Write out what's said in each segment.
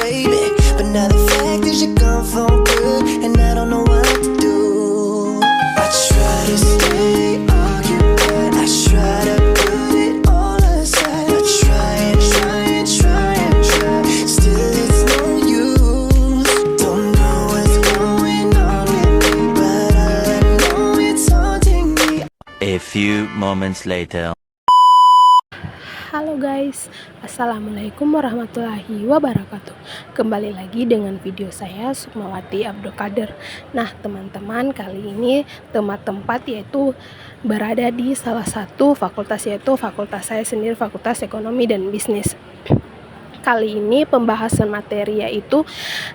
baby. But now the fact is you're gone for good, and I don't know what to do. I try to stay occupied, I try to put it all aside. I try and try and try and try, still it's no use. Don't know what's going on with me, but all I know it's haunting me. A few moments later. Halo guys, Assalamualaikum warahmatullahi wabarakatuh. Kembali lagi dengan video saya, Sukmawati Abdul Qadir. Nah teman-teman, kali ini tempat yaitu berada di salah satu fakultas, yaitu fakultas saya sendiri, Fakultas Ekonomi dan Bisnis. Kali ini pembahasan materi yaitu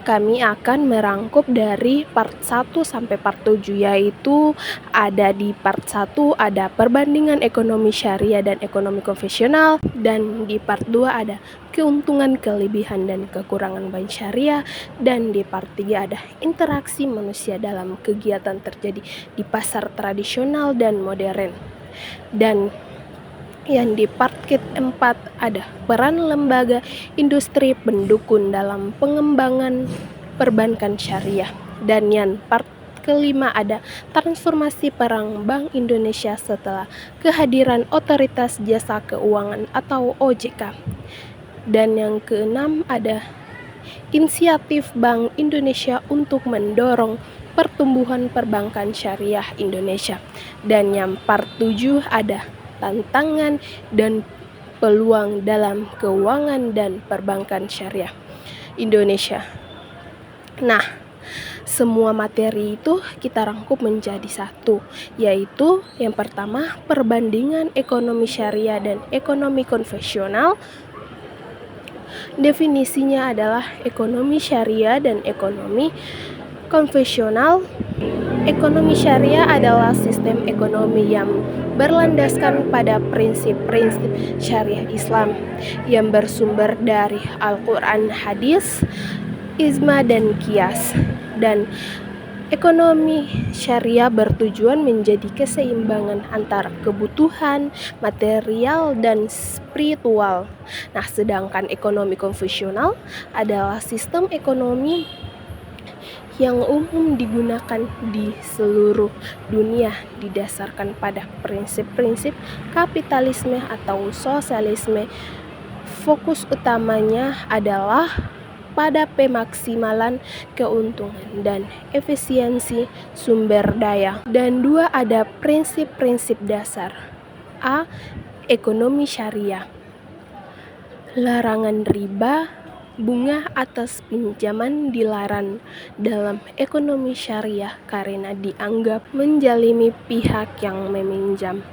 kami akan merangkup dari part 1 sampai part 7, yaitu ada di part 1 ada perbandingan ekonomi syariah dan ekonomi konvensional, dan di part 2 ada keuntungan, kelebihan dan kekurangan bank syariah, dan di part 3 ada interaksi manusia dalam kegiatan terjadi di pasar tradisional dan modern. Dan yang di part keempat ada peran lembaga industri pendukung dalam pengembangan perbankan syariah, dan yang part kelima ada transformasi peran Bank Indonesia setelah kehadiran Otoritas Jasa Keuangan atau OJK, dan yang keenam ada inisiatif Bank Indonesia untuk mendorong pertumbuhan perbankan syariah Indonesia, dan yang part 7 ada tantangan dan peluang dalam keuangan dan perbankan syariah Indonesia. Nah, semua materi itu kita rangkup menjadi satu, yaitu yang pertama perbandingan ekonomi syariah dan ekonomi konvensional. Definisinya adalah ekonomi syariah dan ekonomi konvensional. Ekonomi syariah adalah sistem ekonomi yang berlandaskan pada prinsip-prinsip syariah Islam yang bersumber dari Al-Quran, hadis, ijma, dan qiyas. Dan ekonomi syariah bertujuan menjadi keseimbangan antara kebutuhan material dan spiritual. Nah, sedangkan ekonomi konvensional adalah sistem ekonomi yang umum digunakan di seluruh dunia didasarkan pada prinsip-prinsip kapitalisme atau sosialisme. Fokus utamanya adalah pada pemaksimalan keuntungan dan efisiensi sumber daya. Dan dua, ada prinsip-prinsip dasar. A. Ekonomi syariah. Larangan riba, bunga atas pinjaman dilarang dalam ekonomi syariah karena dianggap menzalimi pihak yang meminjam.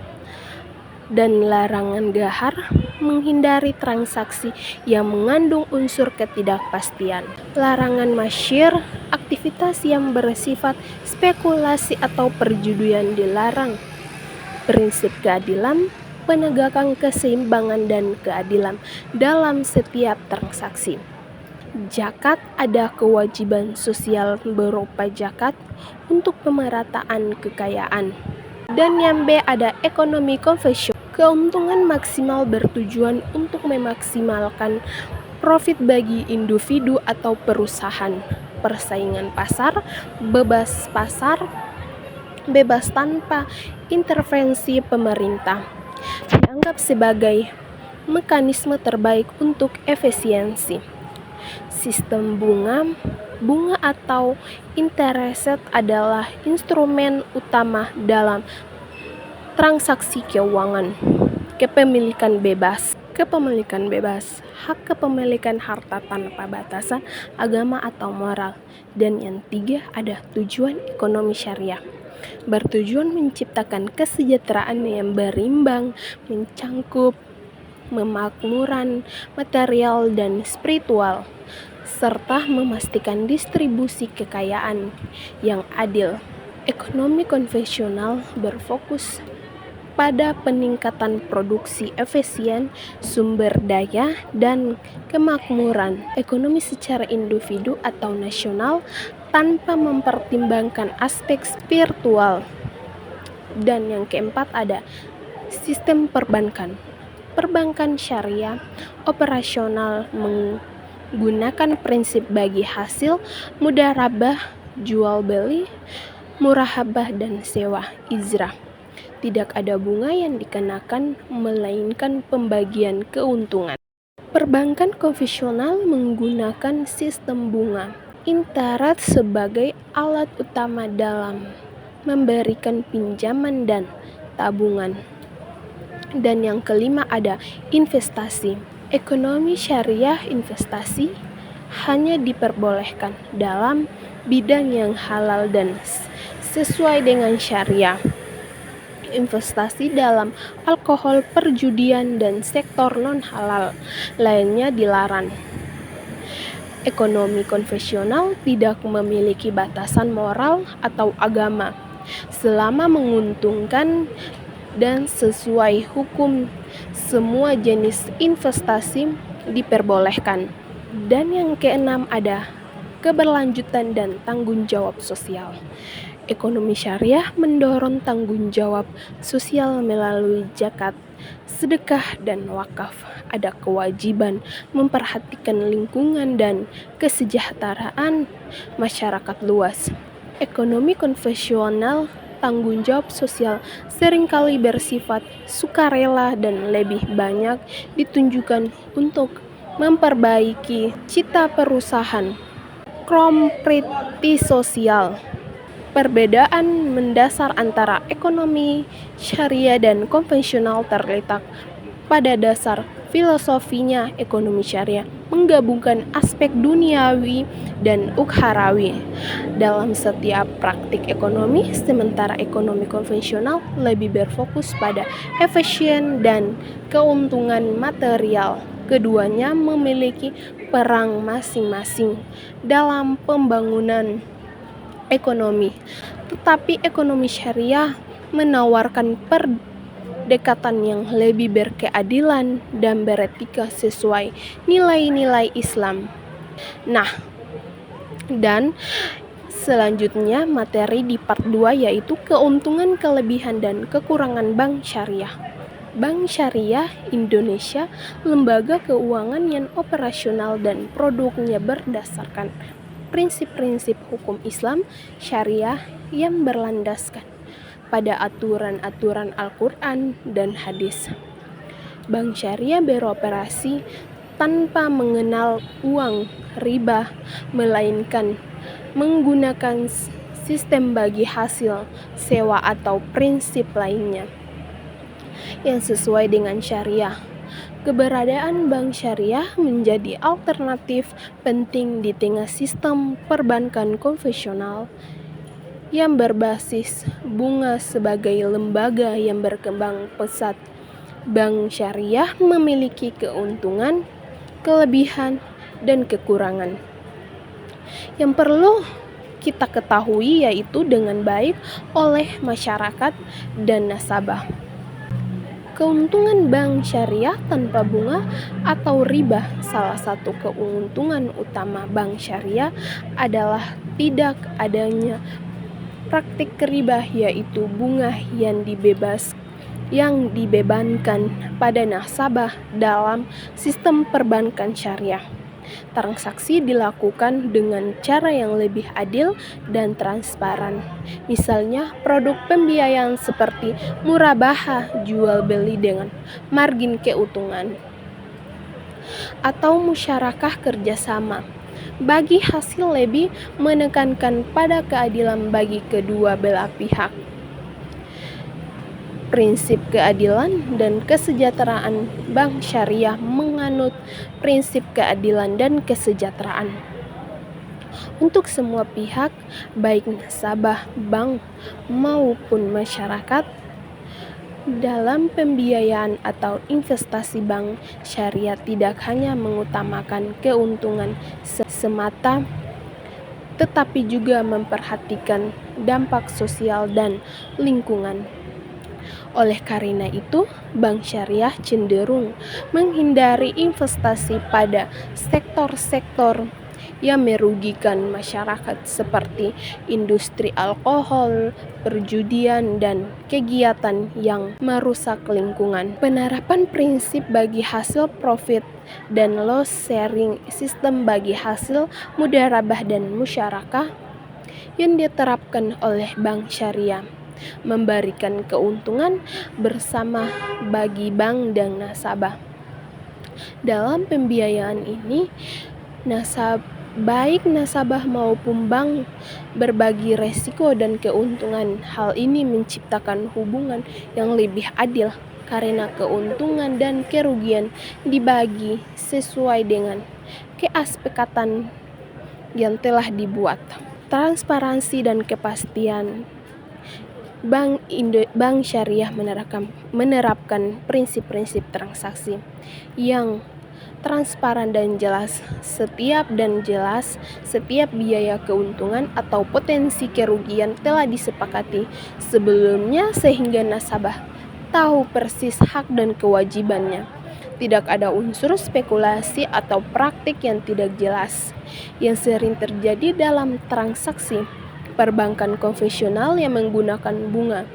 Dan larangan gahar, menghindari transaksi yang mengandung unsur ketidakpastian. Larangan masyir, aktivitas yang bersifat spekulasi atau perjudian dilarang. Prinsip keadilan, penegakan keseimbangan dan keadilan dalam setiap transaksi. Zakat, ada kewajiban sosial berupa zakat untuk pemerataan kekayaan. Dan yang B, ada ekonomi konvensional. Keuntungan maksimal bertujuan untuk memaksimalkan profit bagi individu atau perusahaan. Persaingan pasar, bebas tanpa intervensi pemerintah, dianggap sebagai mekanisme terbaik untuk efisiensi. Sistem bunga atau interest rate adalah instrumen utama dalam transaksi keuangan. Kepemilikan bebas, hak kepemilikan harta tanpa batasan agama atau moral. Dan yang tiga, ada tujuan ekonomi syariah. Bertujuan menciptakan kesejahteraan yang berimbang, mencangkup memakmuran material dan spiritual, serta memastikan distribusi kekayaan yang adil. Ekonomi konvensional berfokus pada peningkatan produksi efisien, sumber daya, dan kemakmuran ekonomi secara individu atau nasional tanpa mempertimbangkan aspek spiritual. Dan yang keempat ada sistem perbankan. Perbankan syariah operasional Gunakan prinsip bagi hasil, mudharabah, jual beli, murahabah dan sewa, ijrah. Tidak ada bunga yang dikenakan melainkan pembagian keuntungan. Perbankan konvensional menggunakan sistem bunga interest sebagai alat utama dalam memberikan pinjaman dan tabungan. Dan yang kelima ada investasi. Ekonomi syariah investasi hanya diperbolehkan dalam bidang yang halal dan sesuai dengan syariah. Investasi dalam alkohol, perjudian, dan sektor non-halal lainnya dilarang. Ekonomi konvensional tidak memiliki batasan moral atau agama. Selama menguntungkan dan sesuai hukum, semua jenis investasi diperbolehkan. Dan yang keenam ada keberlanjutan dan tanggung jawab sosial. Ekonomi syariah mendorong tanggung jawab sosial melalui zakat, sedekah, dan wakaf. Ada kewajiban memperhatikan lingkungan dan kesejahteraan masyarakat luas. Ekonomi konvensional tanggung jawab sosial seringkali bersifat sukarela dan lebih banyak ditunjukkan untuk memperbaiki citra perusahaan. Komprehensif sosial. Perbedaan mendasar antara ekonomi syariah dan konvensional terletak pada dasar filosofinya. Ekonomi syariah menggabungkan aspek duniawi dan ukhrawi dalam setiap praktik ekonomi, sementara ekonomi konvensional lebih berfokus pada efisien dan keuntungan material. Keduanya memiliki peran masing-masing dalam pembangunan ekonomi, tetapi ekonomi syariah menawarkan pendekatan yang lebih berkeadilan dan beretika sesuai nilai-nilai Islam. Nah, dan selanjutnya materi di part 2 yaitu keuntungan, kelebihan, dan kekurangan bank syariah. Bank Syariah Indonesia lembaga keuangan yang operasional dan produknya berdasarkan prinsip-prinsip hukum Islam syariah yang berlandaskan pada aturan-aturan Al-Quran dan hadis. Bank syariah beroperasi tanpa mengenal uang riba, melainkan menggunakan sistem bagi hasil, sewa, atau prinsip lainnya yang sesuai dengan syariah. Keberadaan bank syariah menjadi alternatif penting di tengah sistem perbankan konvensional yang berbasis bunga sebagai lembaga yang berkembang pesat. Bank syariah memiliki keuntungan, kelebihan, dan kekurangan yang perlu kita ketahui yaitu dengan baik oleh masyarakat dan nasabah. Keuntungan bank syariah tanpa bunga atau riba. Salah satu keuntungan utama bank syariah adalah tidak adanya praktik riba, yaitu bunga yang dibebankan pada nasabah dalam sistem perbankan syariah. Transaksi dilakukan dengan cara yang lebih adil dan transparan. Misalnya, produk pembiayaan seperti murabahah, jual beli dengan margin keuntungan, atau musyarakah kerjasama bagi hasil lebih menekankan pada keadilan bagi kedua belah pihak. Prinsip keadilan dan kesejahteraan. Bank syariah menganut prinsip keadilan dan kesejahteraan untuk semua pihak, baik nasabah bank maupun masyarakat. Dalam pembiayaan atau investasi, bank syariah tidak hanya mengutamakan keuntungan semata, tetapi juga memperhatikan dampak sosial dan lingkungan. Oleh karena itu, bank syariah cenderung menghindari investasi pada sektor-sektor yang merugikan masyarakat seperti industri alkohol, perjudian, dan kegiatan yang merusak lingkungan. Penerapan prinsip bagi hasil profit dan loss sharing, sistem bagi hasil mudharabah dan musyarakah yang diterapkan oleh bank syariah memberikan keuntungan bersama bagi bank dan nasabah. Dalam pembiayaan ini, baik nasabah maupun bank berbagi resiko dan keuntungan. Hal ini menciptakan hubungan yang lebih adil karena keuntungan dan kerugian dibagi sesuai dengan kesepakatan yang telah dibuat. Transparansi dan kepastian. Bank syariah menerapkan prinsip-prinsip transaksi yang transparan dan jelas. Setiap biaya keuntungan atau potensi kerugian telah disepakati sebelumnya sehingga nasabah tahu persis hak dan kewajibannya. Tidak ada unsur spekulasi atau praktik yang tidak jelas yang sering terjadi dalam transaksi perbankan konvensional yang menggunakan bunga.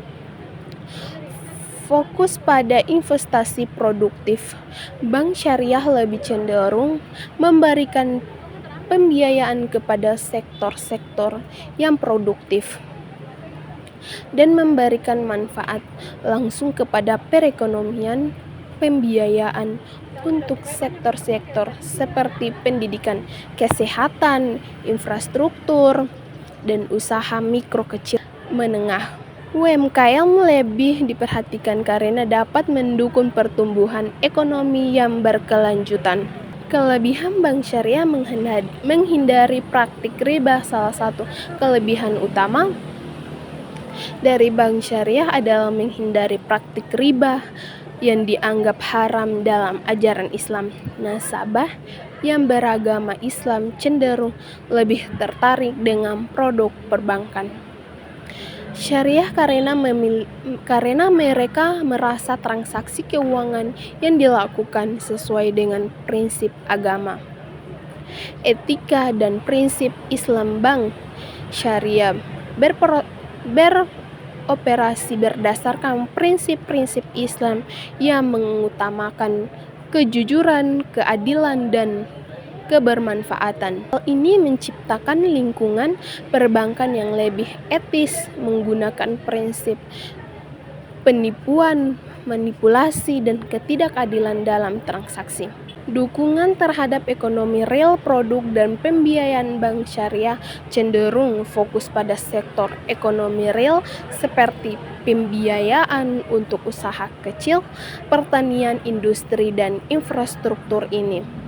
Fokus pada investasi produktif. Bank syariah lebih cenderung memberikan pembiayaan kepada sektor-sektor yang produktif dan memberikan manfaat langsung kepada perekonomian. Pembiayaan untuk sektor-sektor seperti pendidikan, kesehatan, infrastruktur, dan usaha mikro kecil menengah. UMKM lebih diperhatikan karena dapat mendukung pertumbuhan ekonomi yang berkelanjutan. Kelebihan bank syariah menghindari praktik riba. Salah satu kelebihan utama dari bank syariah adalah menghindari praktik riba yang dianggap haram dalam ajaran Islam. Nasabah yang beragama Islam cenderung lebih tertarik dengan produk perbankan syariah karena mereka merasa transaksi keuangan yang dilakukan sesuai dengan prinsip agama, etika, dan prinsip Islam. Bank syariah beroperasi berdasarkan prinsip-prinsip Islam yang mengutamakan kejujuran, keadilan, dan kebermanfaatan. Hal ini menciptakan lingkungan perbankan yang lebih etis, menggunakan prinsip penipuan, manipulasi, dan ketidakadilan dalam transaksi. Dukungan terhadap ekonomi real. Produk dan pembiayaan bank syariah cenderung fokus pada sektor ekonomi real seperti pembiayaan untuk usaha kecil, pertanian, industri, dan infrastruktur. Ini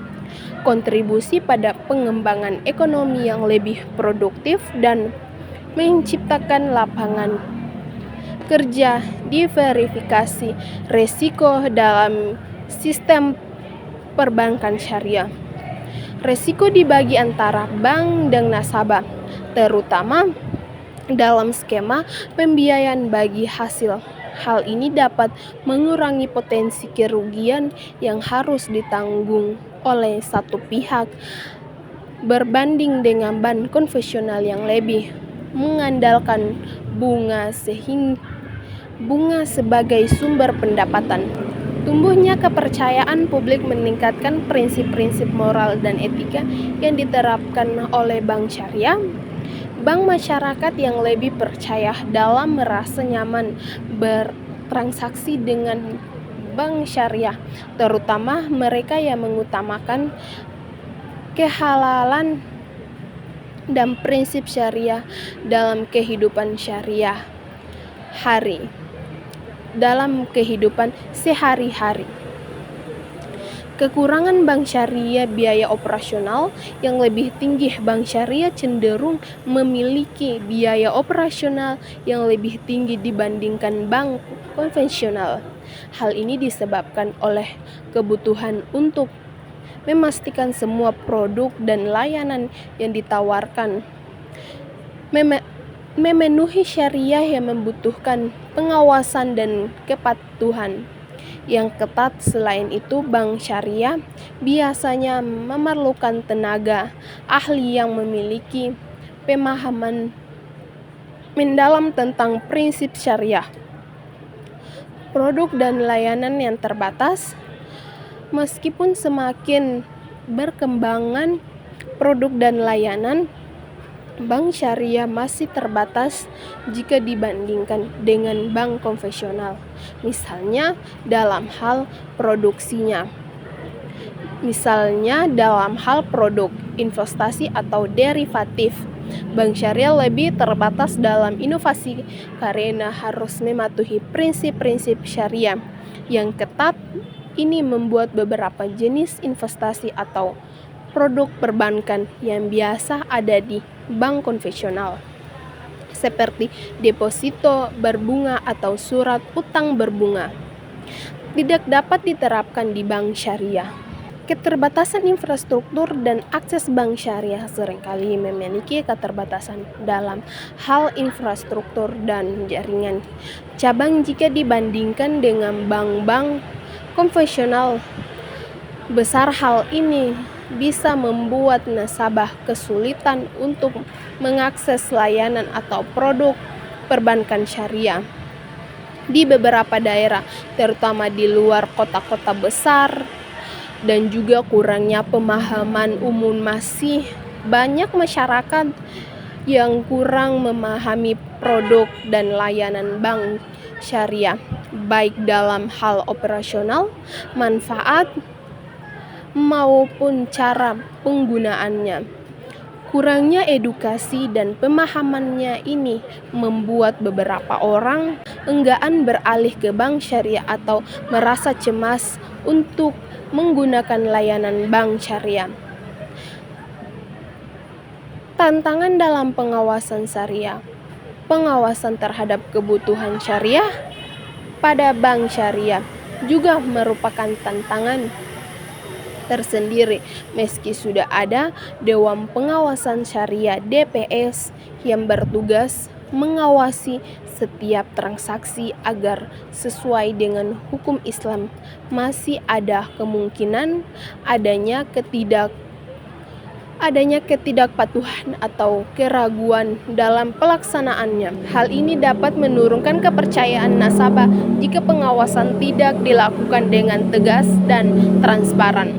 kontribusi pada pengembangan ekonomi yang lebih produktif dan menciptakan lapangan kerja. Diverifikasi resiko dalam sistem perbankan syariah. Resiko dibagi antara bank dan nasabah, terutama dalam skema pembiayaan bagi hasil. Hal ini dapat mengurangi potensi kerugian yang harus ditanggung oleh satu pihak berbanding dengan bank konvensional yang lebih mengandalkan bunga sebagai sumber pendapatan. Tumbuhnya kepercayaan publik meningkatkan prinsip-prinsip moral dan etika yang diterapkan oleh bank syariah. Bank masyarakat yang lebih percaya dalam merasa nyaman bertransaksi dengan bank syariah, terutama mereka yang mengutamakan kehalalan dan prinsip syariah dalam kehidupan sehari-hari. Kekurangan bank syariah. Biaya operasional yang lebih tinggi. Bank syariah cenderung memiliki biaya operasional yang lebih tinggi dibandingkan bank konvensional. Hal ini disebabkan oleh kebutuhan untuk memastikan semua produk dan layanan yang ditawarkan memenuhi syariah yang membutuhkan pengawasan dan kepatuhan. yang ketat. Selain itu, bank syariah biasanya memerlukan tenaga ahli yang memiliki pemahaman mendalam tentang prinsip syariah. Produk dan layanan yang terbatas. Meskipun semakin berkembangan produk dan layanan, bank syariah masih terbatas jika dibandingkan dengan bank konvensional. Misalnya dalam hal produksinya. Misalnya dalam hal produk, investasi atau derivatif. Bank syariah lebih terbatas dalam inovasi karena harus mematuhi prinsip-prinsip syariah yang ketat. Ini membuat beberapa jenis investasi atau produk perbankan yang biasa ada di bank konvensional, seperti deposito berbunga atau surat utang berbunga, tidak dapat diterapkan di bank syariah. Keterbatasan infrastruktur dan akses. Bank syariah seringkali memiliki keterbatasan dalam hal infrastruktur dan jaringan cabang jika dibandingkan dengan bank-bank konvensional besar. Hal ini bisa membuat nasabah kesulitan untuk mengakses layanan atau produk perbankan syariah. Di beberapa daerah, terutama di luar kota-kota besar, dan juga kurangnya pemahaman umum, masih banyak masyarakat yang kurang memahami produk dan layanan bank syariah, baik dalam hal operasional, manfaat, maupun cara penggunaannya. Kurangnya edukasi dan pemahamannya ini membuat beberapa orang enggan beralih ke bank syariah atau merasa cemas untuk menggunakan layanan bank syariah. Tantangan dalam pengawasan syariah. Pengawasan terhadap kebutuhan syariah pada bank syariah juga merupakan tantangan tersendiri. Meski sudah ada Dewan Pengawasan Syariah (DPS) yang bertugas mengawasi setiap transaksi agar sesuai dengan hukum Islam, masih ada kemungkinan adanya ketidakpatuhan atau keraguan dalam pelaksanaannya. Hal ini dapat menurunkan kepercayaan nasabah jika pengawasan tidak dilakukan dengan tegas dan transparan.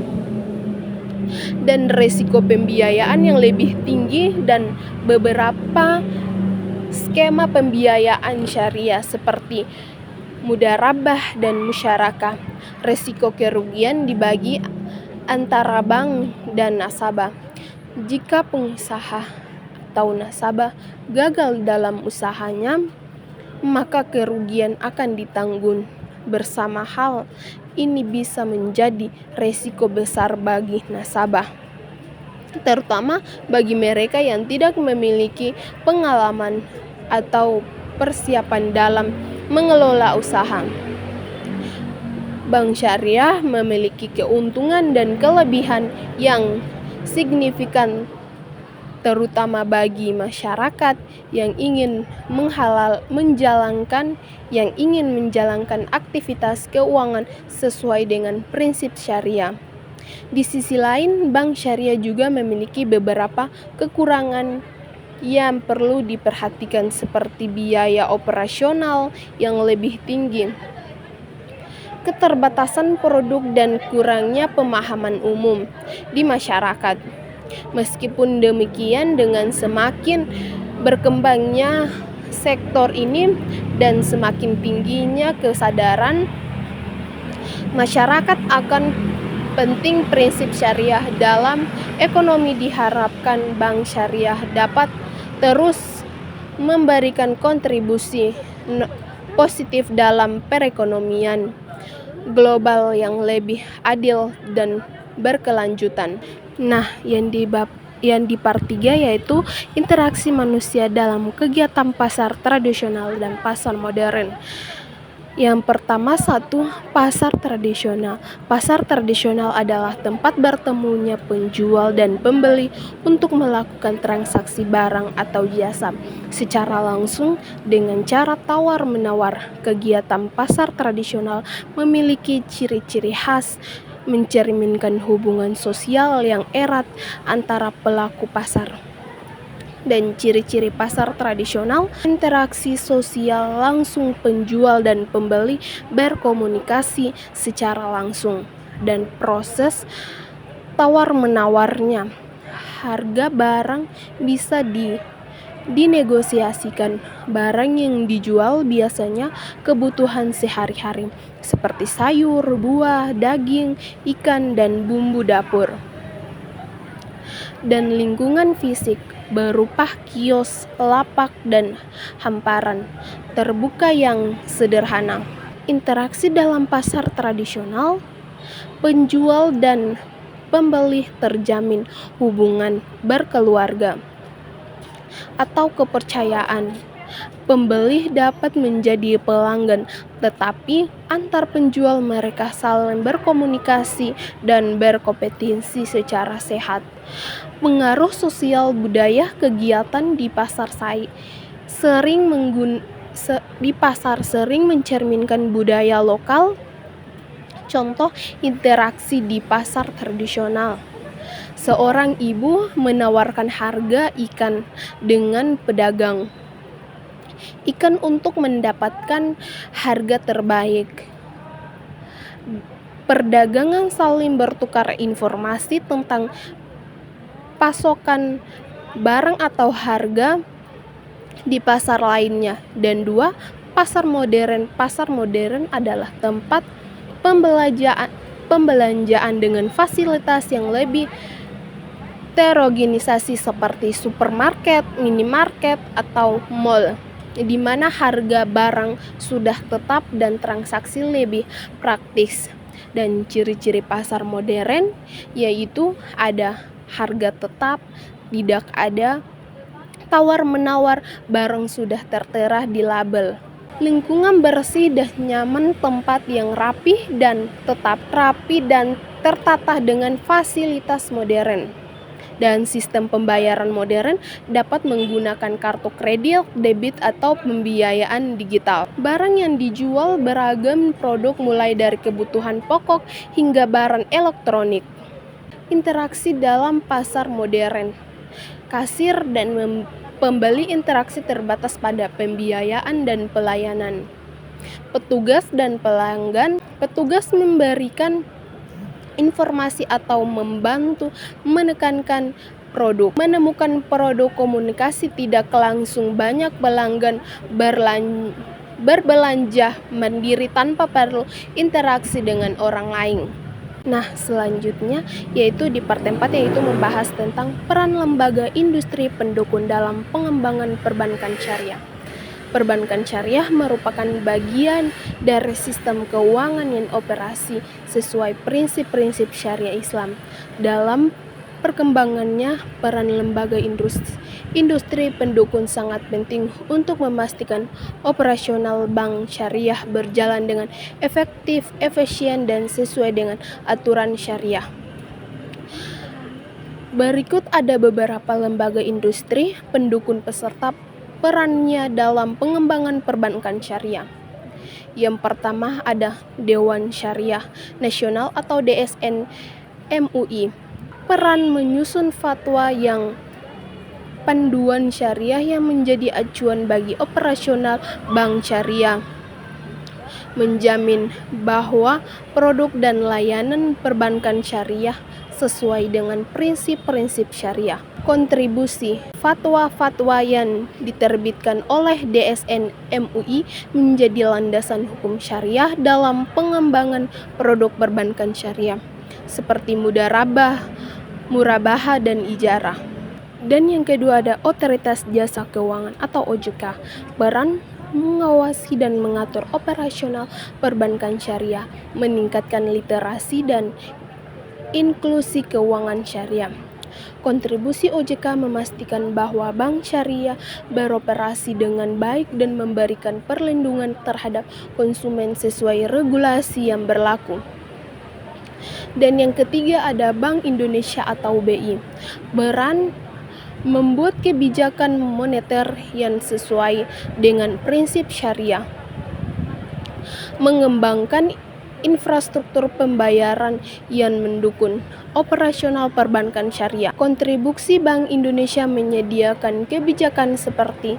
Dan risiko pembiayaan yang lebih tinggi dan beberapa skema pembiayaan syariah seperti mudharabah dan musyarakah. Risiko kerugian dibagi antara bank dan nasabah. Jika pengusaha atau nasabah gagal dalam usahanya, maka kerugian akan ditanggung bersama. Hal ini bisa menjadi risiko besar bagi nasabah, terutama bagi mereka yang tidak memiliki pengalaman atau persiapan dalam mengelola usaha. Bank syariah memiliki keuntungan dan kelebihan yang signifikan, terutama bagi masyarakat yang ingin menjalankan aktivitas keuangan sesuai dengan prinsip syariah. Di sisi lain, bank syariah juga memiliki beberapa kekurangan yang perlu diperhatikan, seperti biaya operasional yang lebih tinggi, keterbatasan produk, dan kurangnya pemahaman umum di masyarakat. Meskipun demikian, dengan semakin berkembangnya sektor ini dan semakin tingginya kesadaran masyarakat akan penting prinsip syariah dalam ekonomi, diharapkan bank syariah dapat terus memberikan kontribusi positif dalam perekonomian global yang lebih adil dan berkelanjutan. Nah, yang di part 3 yaitu interaksi manusia dalam kegiatan pasar tradisional dan pasar modern. Yang pertama, satu, pasar tradisional. Pasar tradisional adalah tempat bertemunya penjual dan pembeli untuk melakukan transaksi barang atau jasa secara langsung dengan cara tawar-menawar. Kegiatan pasar tradisional memiliki ciri-ciri khas, mencerminkan hubungan sosial yang erat antara pelaku pasar. Dan ciri-ciri pasar tradisional, interaksi sosial langsung, penjual dan pembeli berkomunikasi secara langsung, dan proses tawar-menawarnya. Harga barang bisa dinegosiasikan. Barang yang dijual biasanya kebutuhan sehari-hari seperti sayur, buah, daging, ikan, dan bumbu dapur. Dan lingkungan fisik berupa kios, lapak, dan hamparan terbuka yang sederhana. Interaksi dalam pasar tradisional, penjual dan pembeli terjamin hubungan berkeluarga atau kepercayaan. Pembeli dapat menjadi pelanggan, tetapi antar penjual mereka saling berkomunikasi dan berkompetisi secara sehat. Pengaruh sosial budaya, kegiatan di pasar sering mencerminkan budaya lokal. Contoh interaksi di pasar tradisional. Seorang ibu menawarkan harga ikan dengan pedagang ikan untuk mendapatkan harga terbaik. Perdagangan saling bertukar informasi tentang pasokan barang atau harga di pasar lainnya. Dan dua, pasar modern. Pasar modern adalah tempat pembelanjaan dengan fasilitas yang lebih terogenisasi seperti supermarket, minimarket, atau mall, di mana harga barang sudah tetap dan transaksi lebih praktis. Dan ciri-ciri pasar modern yaitu ada harga tetap, tidak ada tawar-menawar, barang sudah tertera di label. Lingkungan bersih dan nyaman, tempat yang rapi dan tertata dengan fasilitas modern. Dan sistem pembayaran modern dapat menggunakan kartu kredit, debit, atau pembiayaan digital. Barang yang dijual beragam produk mulai dari kebutuhan pokok hingga barang elektronik. Interaksi dalam pasar modern. Kasir dan pembeli interaksi terbatas pada pembiayaan dan pelayanan. Petugas dan pelanggan. Petugas memberikan informasi atau membantu menekankan produk. Menemukan produk, komunikasi tidak langsung. Banyak pelanggan berbelanja mandiri tanpa perlu interaksi dengan orang lain. Nah, selanjutnya yaitu di part 4 yaitu membahas tentang peran lembaga industri pendukung dalam pengembangan perbankan syariah. Perbankan syariah merupakan bagian dari sistem keuangan yang operasi sesuai prinsip-prinsip syariah Islam. Dalam perkembangannya, peran lembaga industri pendukung sangat penting untuk memastikan operasional bank syariah berjalan dengan efektif, efisien, dan sesuai dengan aturan syariah. Berikut ada beberapa lembaga industri pendukung beserta perannya dalam pengembangan perbankan syariah. Yang pertama ada Dewan Syariah Nasional atau DSN MUI. Peran menyusun fatwa yang panduan syariah yang menjadi acuan bagi operasional bank syariah. Menjamin bahwa produk dan layanan perbankan syariah sesuai dengan prinsip-prinsip syariah. Kontribusi fatwa-fatwa yang diterbitkan oleh DSN MUI menjadi landasan hukum syariah dalam pengembangan produk perbankan syariah seperti murabahah dan ijarah. Dan yang kedua ada Otoritas Jasa Keuangan atau OJK. Peran mengawasi dan mengatur operasional perbankan syariah, meningkatkan literasi dan inklusi keuangan syariah. Kontribusi OJK memastikan bahwa bank syariah beroperasi dengan baik dan memberikan perlindungan terhadap konsumen sesuai regulasi yang berlaku. Dan yang ketiga ada Bank Indonesia atau BI. Peran membuat kebijakan moneter yang sesuai dengan prinsip syariah, mengembangkan infrastruktur pembayaran yang mendukung operasional perbankan syariah. Kontribusi Bank Indonesia menyediakan kebijakan seperti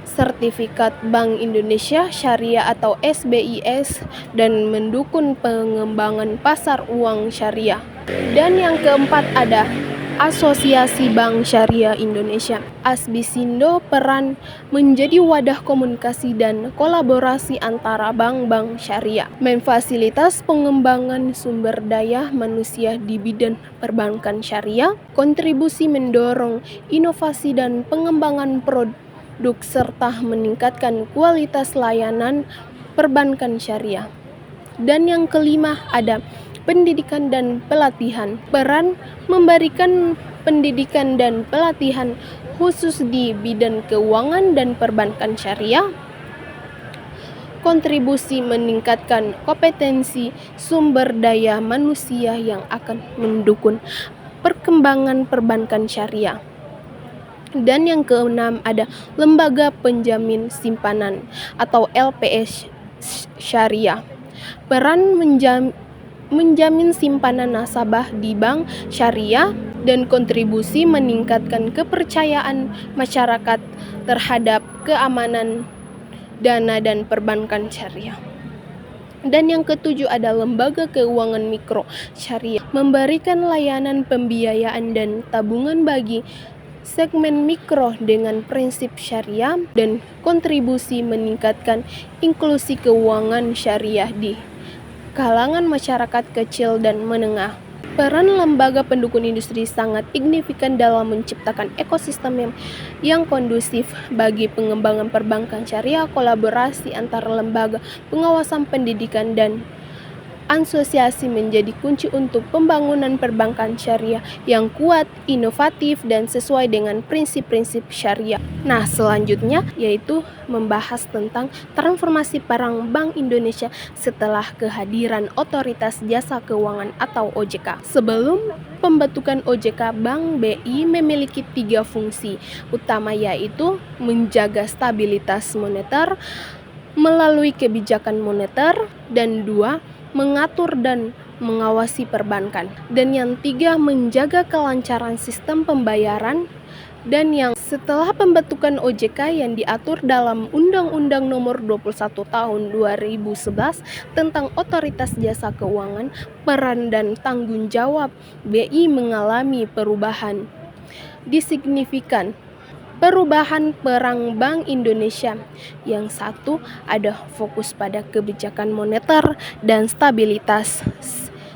Sertifikat Bank Indonesia Syariah atau SBIS dan mendukung pengembangan pasar uang syariah. Dan yang keempat ada Asosiasi Bank Syariah Indonesia. Asbisindo peran menjadi wadah komunikasi dan kolaborasi antara bank-bank syariah, memfasilitas pengembangan sumber daya manusia di bidang perbankan syariah, kontribusi mendorong inovasi dan pengembangan produk serta meningkatkan kualitas layanan perbankan syariah. Dan yang kelima ada pendidikan dan pelatihan. Peran memberikan pendidikan dan pelatihan khusus di bidang keuangan dan perbankan syariah. Kontribusi meningkatkan kompetensi sumber daya manusia yang akan mendukung perkembangan perbankan syariah. Dan yang keenam ada Lembaga Penjamin Simpanan atau LPS Syariah. Peran menjamin simpanan nasabah di bank syariah dan kontribusi meningkatkan kepercayaan masyarakat terhadap keamanan dana dan perbankan syariah. Dan yang ketujuh ada Lembaga Keuangan Mikro Syariah, memberikan layanan pembiayaan dan tabungan bagi segmen mikro dengan prinsip syariah dan kontribusi meningkatkan inklusi keuangan syariah di kalangan masyarakat kecil dan menengah. Peran lembaga pendukung industri sangat signifikan dalam menciptakan ekosistem yang kondusif bagi pengembangan perbankan syariah. Kolaborasi antara lembaga pengawasan pendidikan dan asosiasi menjadi kunci untuk pembangunan perbankan syariah yang kuat, inovatif, dan sesuai dengan prinsip-prinsip syariah. Nah, selanjutnya yaitu membahas tentang transformasi peran Bank Indonesia setelah kehadiran Otoritas Jasa Keuangan atau OJK. Sebelum pembentukan OJK, Bank BI memiliki 3 fungsi utama, yaitu menjaga stabilitas moneter melalui kebijakan moneter, dan 2 mengatur dan mengawasi perbankan, dan yang 3 menjaga kelancaran sistem pembayaran. Dan yang setelah pembentukan OJK yang diatur dalam Undang-Undang Nomor 21 Tahun 2011 tentang Otoritas Jasa Keuangan, peran dan tanggung jawab BI mengalami perubahan signifikan. Perubahan peran Bank Indonesia yang satu ada fokus pada kebijakan moneter dan stabilitas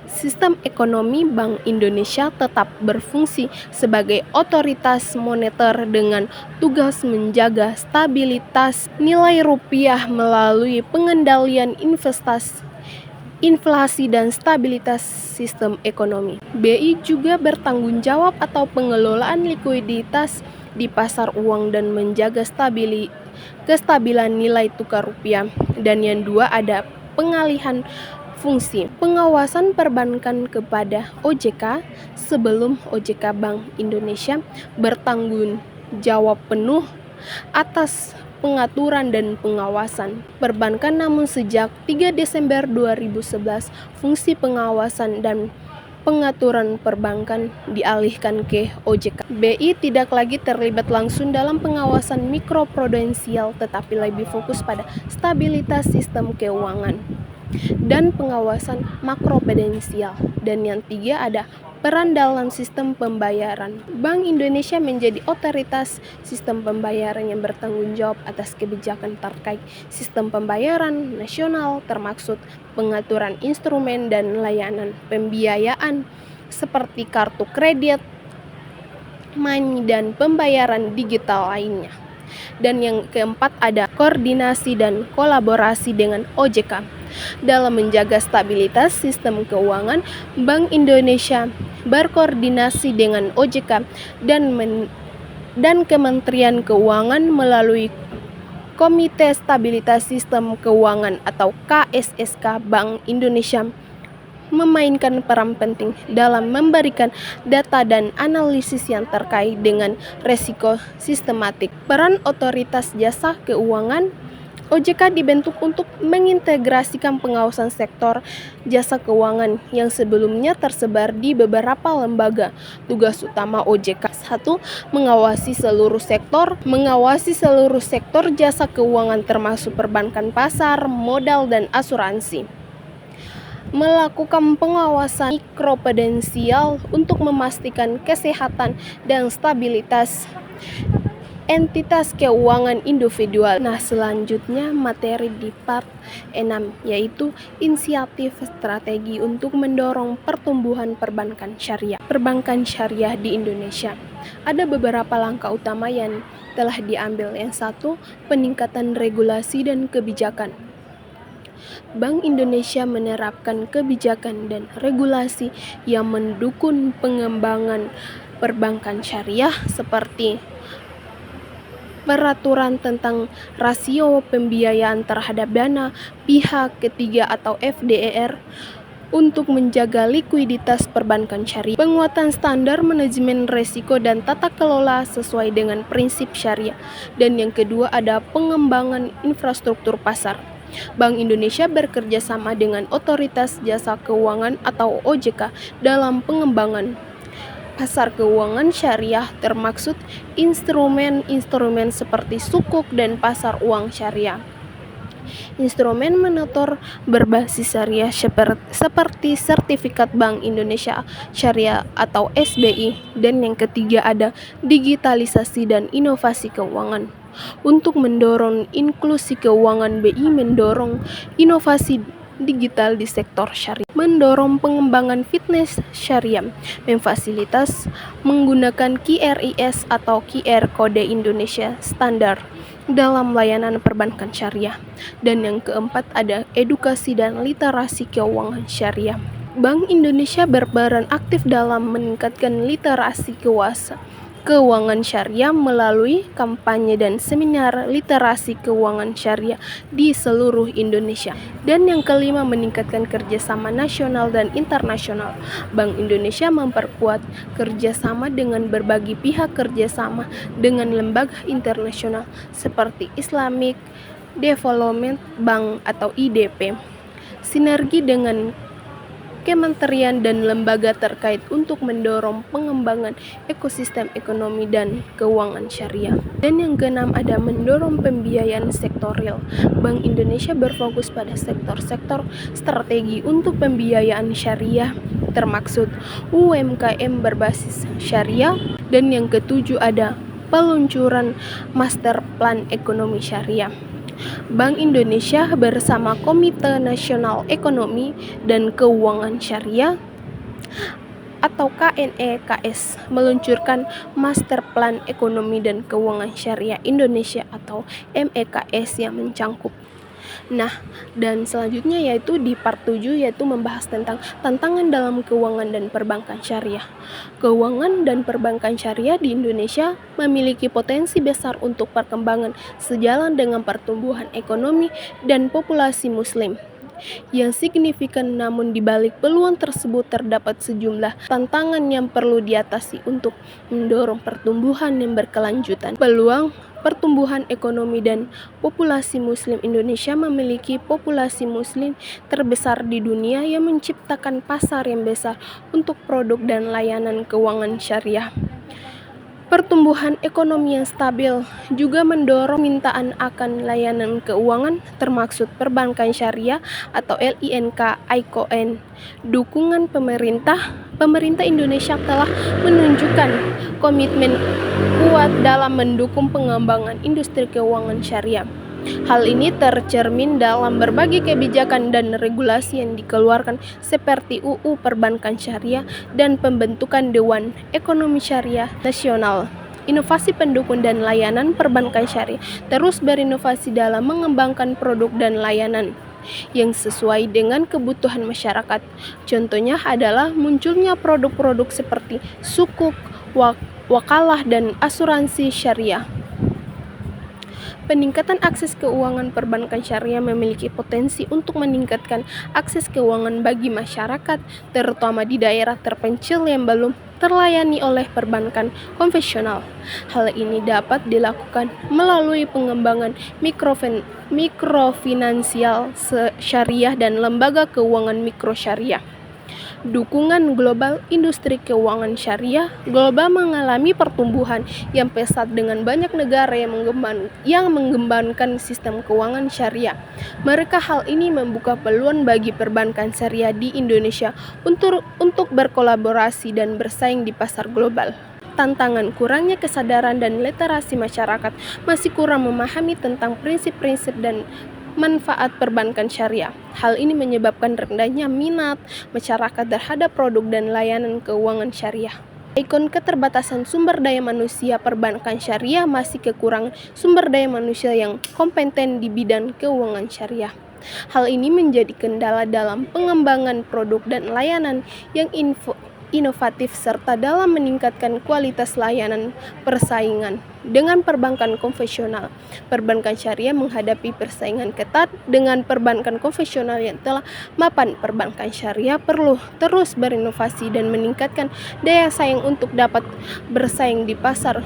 sistem ekonomi. Bank Indonesia tetap berfungsi sebagai otoritas moneter dengan tugas menjaga stabilitas nilai rupiah melalui pengendalian inflasi dan stabilitas sistem ekonomi. BI juga bertanggung jawab atau pengelolaan likuiditas di pasar uang dan menjaga kestabilan nilai tukar rupiah. Dan yang 2 ada pengalihan fungsi pengawasan perbankan kepada OJK. Sebelum OJK, Bank Indonesia bertanggung jawab penuh atas pengaturan dan pengawasan perbankan, namun sejak 3 Desember 2011 fungsi pengawasan dan pengaturan perbankan dialihkan ke OJK. BI tidak lagi terlibat langsung dalam pengawasan mikroprudensial, tetapi lebih fokus pada stabilitas sistem keuangan dan pengawasan makroprudensial. Dan yang 3 ada peran dalam sistem pembayaran. Bank Indonesia menjadi otoritas sistem pembayaran yang bertanggung jawab atas kebijakan terkait sistem pembayaran nasional, termaksud pengaturan instrumen dan layanan pembiayaan seperti kartu kredit, money, dan pembayaran digital lainnya. Dan yang keempat ada koordinasi dan kolaborasi dengan OJK. Dalam menjaga stabilitas sistem keuangan, Bank Indonesia berkoordinasi dengan OJK dan Kementerian Keuangan melalui Komite Stabilitas Sistem Keuangan atau KSSK. Bank Indonesia memainkan peran penting dalam memberikan data dan analisis yang terkait dengan resiko sistematik. Peran Otoritas Jasa Keuangan OJK dibentuk untuk mengintegrasikan pengawasan sektor jasa keuangan yang sebelumnya tersebar di beberapa lembaga. Tugas utama OJK 1. Mengawasi seluruh sektor jasa keuangan termasuk perbankan, pasar, modal, dan asuransi. Melakukan pengawasan mikroprudensial untuk memastikan kesehatan dan stabilitas entitas keuangan individual. Nah, selanjutnya materi di part 6 yaitu inisiatif strategi untuk mendorong pertumbuhan perbankan syariah. Perbankan syariah di Indonesia. Ada beberapa langkah utama yang telah diambil. Yang satu, peningkatan regulasi dan kebijakan. Bank Indonesia menerapkan kebijakan dan regulasi yang mendukung pengembangan perbankan syariah seperti peraturan tentang rasio pembiayaan terhadap dana pihak ketiga atau FDER untuk menjaga likuiditas perbankan syariah, penguatan standar manajemen risiko dan tata kelola sesuai dengan prinsip syariah, dan yang kedua ada pengembangan infrastruktur pasar. Bank Indonesia bekerja sama dengan Otoritas Jasa Keuangan atau OJK dalam pengembangan pasar keuangan syariah, termaksud instrumen-instrumen seperti sukuk dan pasar uang syariah. Instrumen moneter berbasis syariah seperti sertifikat Bank Indonesia Syariah atau SBI, dan yang ketiga ada digitalisasi dan inovasi keuangan. Untuk mendorong inklusi keuangan, BI mendorong inovasi digital di sektor syariah, mendorong pengembangan fitness syariah, memfasilitas menggunakan QRIS atau QR Kode Indonesia Standar dalam layanan perbankan syariah, dan yang keempat ada edukasi dan literasi keuangan syariah. Bank Indonesia berperan aktif dalam meningkatkan literasi keuangan syariah melalui kampanye dan seminar literasi keuangan syariah di seluruh Indonesia. Dan yang kelima, meningkatkan kerjasama nasional dan internasional. Bank Indonesia memperkuat kerjasama dengan berbagai pihak, kerjasama dengan lembaga internasional seperti Islamic Development Bank atau IDB, sinergi dengan kementerian dan lembaga terkait untuk mendorong pengembangan ekosistem ekonomi dan keuangan syariah. Dan yang keenam ada mendorong pembiayaan sektorial. Bank Indonesia berfokus pada sektor-sektor strategi untuk pembiayaan syariah, termaksud UMKM berbasis syariah. Dan yang ketujuh ada peluncuran Master Plan Ekonomi Syariah. Bank Indonesia bersama Komite Nasional Ekonomi dan Keuangan Syariah atau KNEKS meluncurkan Master Plan Ekonomi dan Keuangan Syariah Indonesia atau MEKS yang mencangkup. Nah, dan selanjutnya yaitu di part 7 yaitu membahas tentang tantangan dalam keuangan dan perbankan syariah. Keuangan dan perbankan syariah di Indonesia memiliki potensi besar untuk perkembangan sejalan dengan pertumbuhan ekonomi dan populasi muslim yang signifikan, namun di balik peluang tersebut terdapat sejumlah tantangan yang perlu diatasi untuk mendorong pertumbuhan yang berkelanjutan. Peluang pertumbuhan ekonomi dan populasi muslim. Indonesia memiliki populasi muslim terbesar di dunia yang menciptakan pasar yang besar untuk produk dan layanan keuangan syariah. Pertumbuhan ekonomi yang stabil juga mendorong permintaan akan layanan keuangan termaksud perbankan syariah atau LINK ICON. Dukungan pemerintah Indonesia telah menunjukkan komitmen kuat dalam mendukung pengembangan industri keuangan syariah. Hal ini tercermin dalam berbagai kebijakan dan regulasi yang dikeluarkan seperti UU Perbankan Syariah dan pembentukan Dewan Ekonomi Syariah Nasional. Inovasi pendukung dan layanan perbankan syariah terus berinovasi dalam mengembangkan produk dan layanan yang sesuai dengan kebutuhan masyarakat. Contohnya adalah munculnya produk-produk seperti sukuk, wakalah, dan asuransi syariah. Peningkatan akses keuangan perbankan syariah memiliki potensi untuk meningkatkan akses keuangan bagi masyarakat, terutama di daerah terpencil yang belum terlayani oleh perbankan konvensional. Hal ini dapat dilakukan melalui pengembangan mikrofinansial syariah dan lembaga keuangan mikro syariah. Dukungan global industri keuangan syariah global mengalami pertumbuhan yang pesat dengan banyak negara yang mengembangkan sistem keuangan syariah. Hal ini membuka peluang bagi perbankan syariah di Indonesia untuk berkolaborasi dan bersaing di pasar global. Tantangan kurangnya kesadaran dan literasi masyarakat masih kurang memahami tentang prinsip-prinsip dan manfaat perbankan syariah. Hal ini menyebabkan rendahnya minat masyarakat terhadap produk dan layanan keuangan syariah. Keterbatasan sumber daya manusia perbankan syariah masih kekurangan sumber daya manusia yang kompeten di bidang keuangan syariah. Hal ini menjadi kendala dalam pengembangan produk dan layanan yang inovatif serta dalam meningkatkan kualitas layanan persaingan dengan perbankan konvensional. Perbankan syariah menghadapi persaingan ketat dengan perbankan konvensional yang telah mapan. Perbankan syariah perlu terus berinovasi dan meningkatkan daya saing untuk dapat bersaing di pasar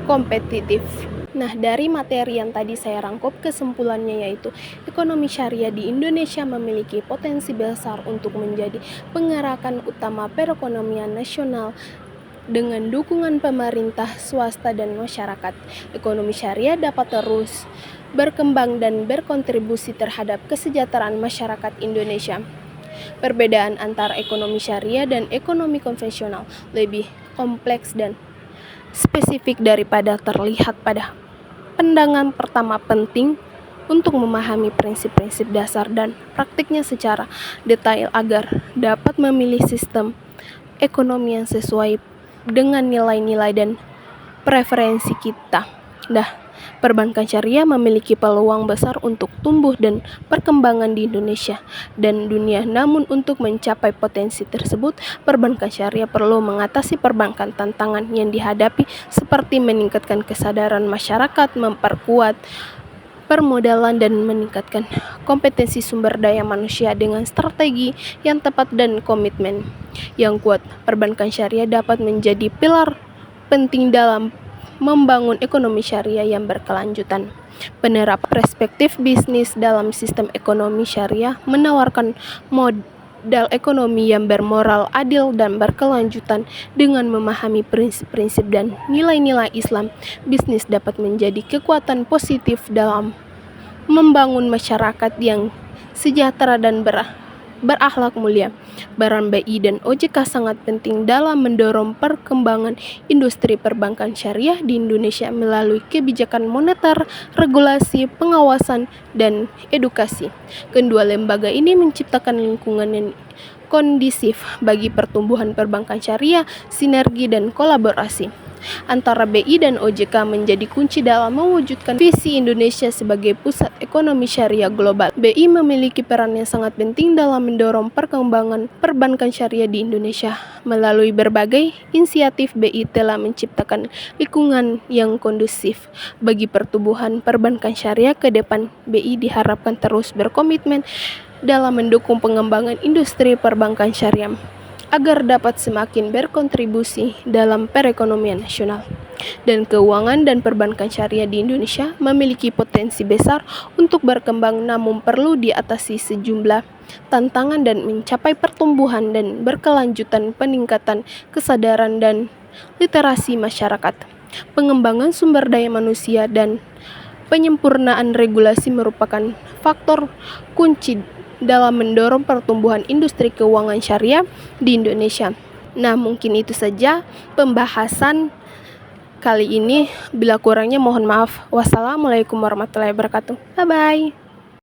kompetitif. Nah, dari materi yang tadi saya rangkum, kesimpulannya yaitu ekonomi syariah di Indonesia memiliki potensi besar untuk menjadi penggerak utama perekonomian nasional dengan dukungan pemerintah, swasta, dan masyarakat. Ekonomi syariah dapat terus berkembang dan berkontribusi terhadap kesejahteraan masyarakat Indonesia. Perbedaan antara ekonomi syariah dan ekonomi konvensional lebih kompleks dan spesifik daripada terlihat pada pandangan pertama. Penting untuk memahami prinsip-prinsip dasar dan praktiknya secara detail agar dapat memilih sistem ekonomi yang sesuai dengan nilai-nilai dan preferensi kita. Perbankan syariah memiliki peluang besar untuk tumbuh dan perkembangan di Indonesia dan dunia. Namun untuk mencapai potensi tersebut, perbankan syariah perlu mengatasi perbankan tantangan yang dihadapi seperti meningkatkan kesadaran masyarakat, memperkuat permodalan, dan meningkatkan kompetensi sumber daya manusia dengan strategi yang tepat dan komitmen yang kuat. Perbankan syariah dapat menjadi pilar penting dalam membangun ekonomi syariah yang berkelanjutan. Penerapan perspektif bisnis dalam sistem ekonomi syariah menawarkan modal ekonomi yang bermoral, adil, dan berkelanjutan. Dengan memahami prinsip-prinsip dan nilai-nilai Islam, bisnis dapat menjadi kekuatan positif dalam membangun masyarakat yang sejahtera dan berakhlak mulia. Peran BI dan OJK sangat penting dalam mendorong perkembangan industri perbankan syariah di Indonesia melalui kebijakan moneter, regulasi, pengawasan, dan edukasi. Kedua lembaga ini menciptakan lingkungan yang kondisif bagi pertumbuhan perbankan syariah. Sinergi dan kolaborasi antara BI dan OJK menjadi kunci dalam mewujudkan visi Indonesia sebagai pusat ekonomi syariah global. BI memiliki peran yang sangat penting dalam mendorong perkembangan perbankan syariah di Indonesia. Melalui berbagai inisiatif, BI telah menciptakan lingkungan yang kondusif bagi pertumbuhan perbankan syariah. Ke depan, BI diharapkan terus berkomitmen dalam mendukung pengembangan industri perbankan syariah agar dapat semakin berkontribusi dalam perekonomian nasional. Dan keuangan dan perbankan syariah di Indonesia memiliki potensi besar untuk berkembang, namun perlu diatasi sejumlah tantangan dan mencapai pertumbuhan dan berkelanjutan. Peningkatan kesadaran dan literasi masyarakat, pengembangan sumber daya manusia, dan penyempurnaan regulasi merupakan faktor kunci dalam mendorong pertumbuhan industri keuangan syariah di Indonesia. Nah, mungkin itu saja pembahasan kali ini. Bila kurangnya mohon maaf. Wassalamualaikum warahmatullahi wabarakatuh. Bye-bye.